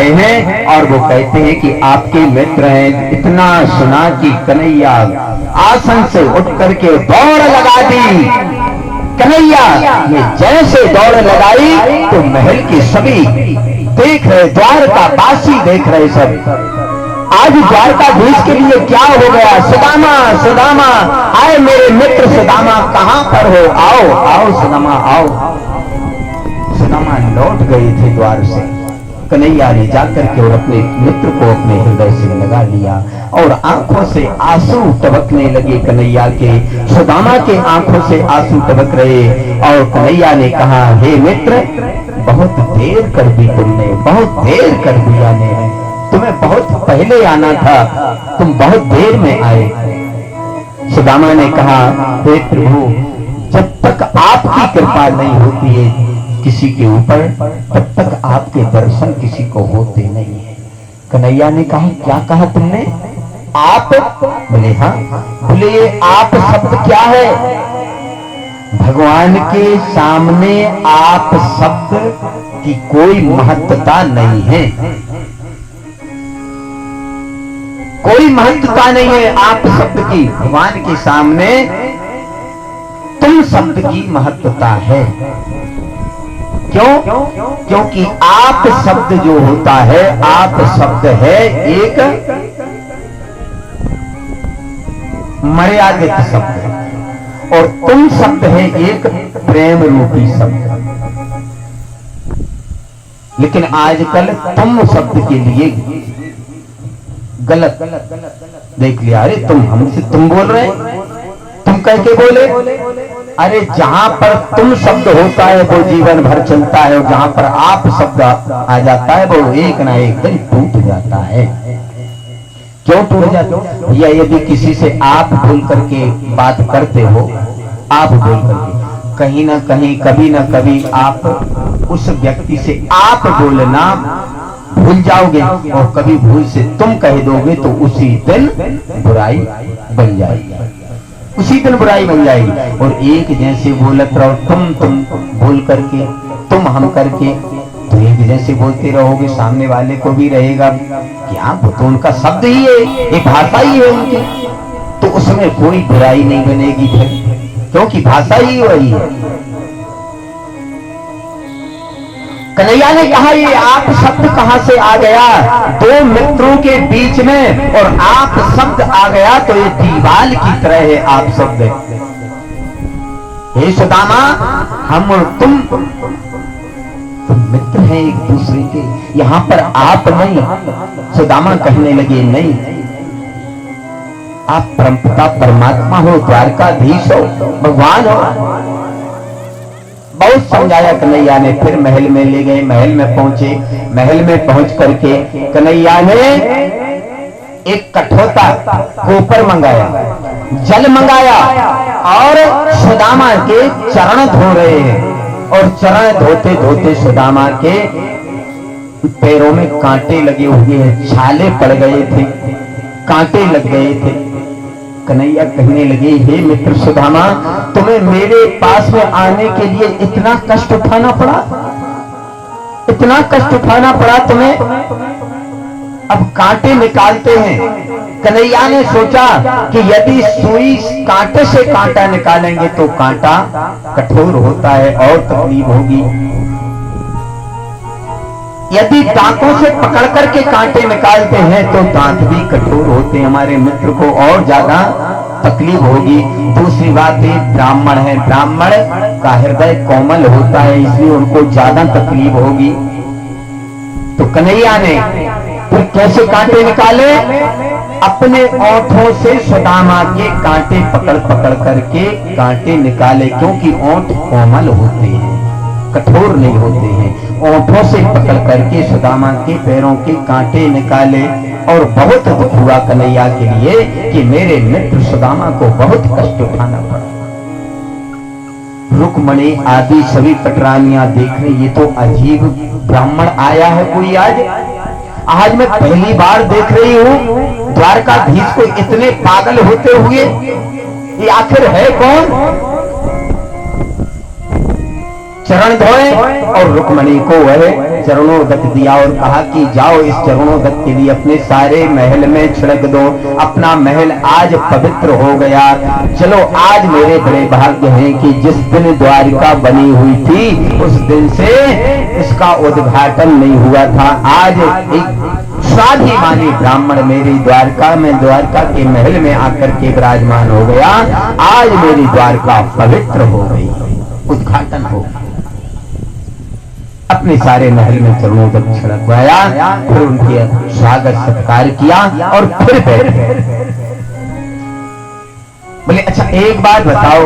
आए हैं और वो कहते हैं कि आपके मित्र हैं। इतना सुना कि कन्हैया आसन से उठ करके दौड़ लगा दी। कन्हैया ये जैसे दौड़ लगाई तो महल के सभी देख रहे, द्वारका वासी देख रहे सब। आज द्वारकाधीश के लिए क्या हो गया? सुदामा सुदामा आए मेरे मित्र सुदामा, कहां पर हो? आओ आओ सुदामा आओ। सुदामा लौट गए थे द्वार से। कन्हैया ने जाकर के और अपने मित्र को अपने हृदय से लगा लिया और आंखों से आंसू टपकने लगे कन्हैया के। सुदामा के आंखों से आंसू टपक रहे और कन्हैया ने कहा, हे मित्र, बहुत देर कर दी तुमने, बहुत देर कर दिया ने, तुम्हें बहुत पहले आना था, तुम बहुत देर में आए। सुदामा ने कहा, हे प्रभु, जब तक आपकी कृपा नहीं होती है किसी के ऊपर, तब तक आपके दर्शन किसी को होते नहीं है। कन्हैया ने कहा, क्या कहा तुमने? आप? बोले हाँ। बोले ये आप शब्द क्या है? भगवान के सामने आप शब्द की कोई महत्वता नहीं है, कोई महत्वता नहीं है आप शब्द की। भगवान के सामने तुम शब्द की महत्वता है। क्यों? क्योंकि आप शब्द जो होता है, आप शब्द है एक मर्यादित शब्द और तुम शब्द है एक प्रेम रूपी शब्द। लेकिन आजकल तुम शब्द के लिए गलत देख लिया। अरे तुम हमसे तुम बोल रहे, तुम कह के बोले। अरे जहां पर तुम शब्द होता है वो जीवन भर चलता है और जहां पर आप शब्द आ जाता है वो एक ना एक दिन टूट जाता है। क्यों टूट जाता है भैया? यदि किसी से आप बोल करके बात करते हो, आप बोल करके, कहीं ना कहीं कभी ना कभी आप उस व्यक्ति से आप बोलना भूल जाओगे और कभी भूल से तुम कह दोगे तो उसी दिन बुराई बन जाएगी, उसी दिन बुराई बन जाएगी। और एक जैसे बोलत रहो, तुम बोल करके, तुम हम करके, तो एक जैसे बोलते रहोगे, सामने वाले को भी रहेगा क्या वो तो उनका शब्द ही है, एक भाषा ही है उनकी, तो उसमें कोई बुराई नहीं बनेगी फिर, क्योंकि भाषा ही वही है। कन्हैया ने कहा, ये आप शब्द कहां से आ गया? दो मित्रों के बीच में और आप शब्द आ गया तो ये दीवाल की तरह है आप शब्द। हे सुदामा, हम और तुम मित्र हैं एक दूसरे के, यहां पर आप नहीं। सुदामा कहने लगे, नहीं, आप परमपिता परमात्मा हो, द्वारकाधीश हो, भगवान हो। बहुत समझाया कन्हैया ने, फिर महल में ले गए, महल में पहुंचे। महल में पहुंच करके कन्हैया ने एक कठोता गोपर मंगाया, जल मंगाया और सुदामा के चरण धो रहे हैं। और चरण धोते धोते सुदामा के पैरों में कांटे लगे हुए हैं, छाले पड़ गए थे, कांटे लग गए थे। कन्हैया कहने लगे, हे मित्र सुदामा, तुम्हें मेरे पास में आने के लिए इतना कष्ट उठाना पड़ा, इतना कष्ट उठाना पड़ा तुम्हें, अब कांटे निकालते हैं। कन्हैया ने सोचा कि यदि सुई कांटे से कांटा निकालेंगे तो कांटा कठोर होता है और तकलीफ होगी, यदि दांतों से पकड़ करके कांटे निकालते हैं तो दांत भी कठोर होते हैं, हमारे मित्र को और ज्यादा तकलीफ होगी। दूसरी बात है, ब्राह्मण है, ब्राह्मण का हृदय कोमल होता है, इसलिए उनको ज्यादा तकलीफ होगी। तो कन्हैया ने फिर कैसे कांटे निकाले? अपने ओंठों से सुदामा के कांटे पकड़ पकड़ करके कांटे निकाले, क्योंकि ओंठ कोमल होते हैं, कठोर नहीं होते हैं। ओंठों से पकड़ करके सुदामा के पैरों के कांटे निकाले और बहुत दुख हुआ कन्हैया के लिए कि मेरे मित्र सुदामा को बहुत कष्ट उठाना पड़ा। रुक्मणी आदि सभी पटरानियां देख रही, ये तो अजीब ब्राह्मण आया है कोई आज मैं पहली बार देख रही हूं द्वारकाधीश को इतने पागल होते हुए, ये आखिर है कौन? चरण धोए और रुक्मणी को वह चरणोदक दिया और कहा कि जाओ इस चरणोदक के लिए अपने सारे महल में छिड़क दो, अपना महल आज पवित्र हो गया। चलो आज मेरे बड़े भाग्य हैं कि जिस दिन द्वारिका बनी हुई थी उस दिन से इसका उद्घाटन नहीं हुआ था। आज एक स्वाभिमानी ब्राह्मण मेरी द्वारका में, द्वारका के महल में आकर के विराजमान हो गया। आज मेरी द्वारका पवित्र हो गई, उद्घाटन हो गया। अपने सारे महल में चरणोदक छिड़कवाया, फिर उनके स्वागत सत्कार किया और फिर बैठ गए। बोले अच्छा एक बात बताओ,